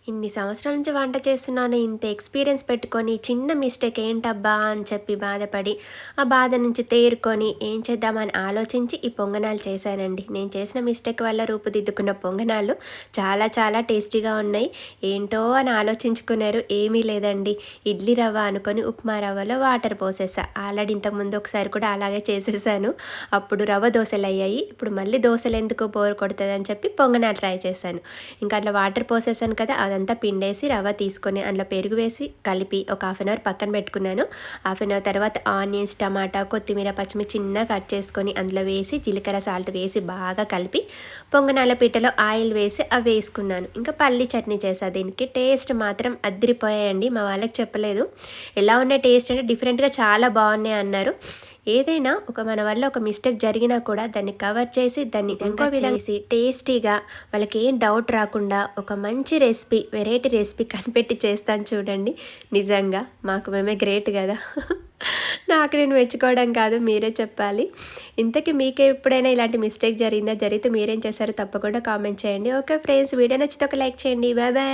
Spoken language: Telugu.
ఇన్ని సంవత్సరాల నుంచి వంట చేస్తున్నాను. ఇంత ఎక్స్‌పీరియన్స్ పెట్టుకొని చిన్న మిస్టేక్ ఏంటబ్బా అని చెప్పి బాధపడి, ఆ బాధ నుంచి తేరుకొని ఏం చేద్దామని ఆలోచించి ఈ పొంగనాలు చేశానండి. నేను చేసిన మిస్టేక్ వల్ల రూపుదిద్దుకున్న పొంగనాలు చాలా చాలా టేస్టీగా ఉన్నాయి. ఏంటో అని ఆలోచించుకున్నారు. ఏమీ లేదండి. ఇడ్లీ రవ్వ అనుకొని ఉప్మా రవ్వలో వాటర్ పోసేసా. ఆల్రెడీ ఇంతకుముందు ఒకసారి కూడా అలాగే చేసేసాను. అప్పుడు రవ్వ దోసెలయ్యాయి. ఇప్పుడు మళ్ళీ దోసెలెందుకు బోర్ కొడతదని చెప్పి పొంగనాలు ట్రై చేశాను. ఇంకా అట్లా వాటర్ పోసేసాను కదా! అదంతా పిండేసి రవ్వ తీసుకొని అందులో పెరుగు వేసి కలిపి ఒక హాఫ్ అన్ అవర్ పక్కన పెట్టుకున్నాను. హాఫ్ అన్ అవర్ తర్వాత ఆనియన్స్, టమాటా, కొత్తిమీర, పచ్చిమిర్చి చిన్నగా కట్ చేసుకొని అందులో వేసి జీలకర్ర, సాల్ట్ వేసి బాగా కలిపి పొంగనాల పిట్టలో ఆయిల్ వేసి అవి వేసుకున్నాను. ఇంకా పల్లి చట్నీ చేశా. దీనికి టేస్ట్ మాత్రం అద్దిరిపోయాయండి. మా వాళ్ళకి చెప్పలేదు. ఎలా ఉన్నాయి టేస్ట్ అంటే డిఫరెంట్‌గా చాలా బాగున్నాయి అన్నారు. ఏదైనా మన వల్ల ఒక మిస్టేక్ జరిగినా కూడా దాన్ని కవర్ చేసి దాన్ని ఇంకో విధంగా చేసి టేస్టీగా వాళ్ళకి ఏం డౌట్ రాకుండా ఒక మంచి రెసిపీ, వెరైటీ రెసిపీ కనిపెట్టి చేస్తాను చూడండి. నిజంగా మాకు మేమే గ్రేట్ కదా! నాకు నేను మెచ్చుకోవడం కాదు, మీరే చెప్పాలి. ఇంతకీ మీకే ఎప్పుడైనా ఇలాంటి మిస్టేక్ జరిగిందా? జరిగితే మీరేం చేశారో తప్పకుండా కామెంట్ చేయండి. ఓకే ఫ్రెండ్స్, వీడియో నచ్చితే ఒక లైక్ చేయండి. Bye bye.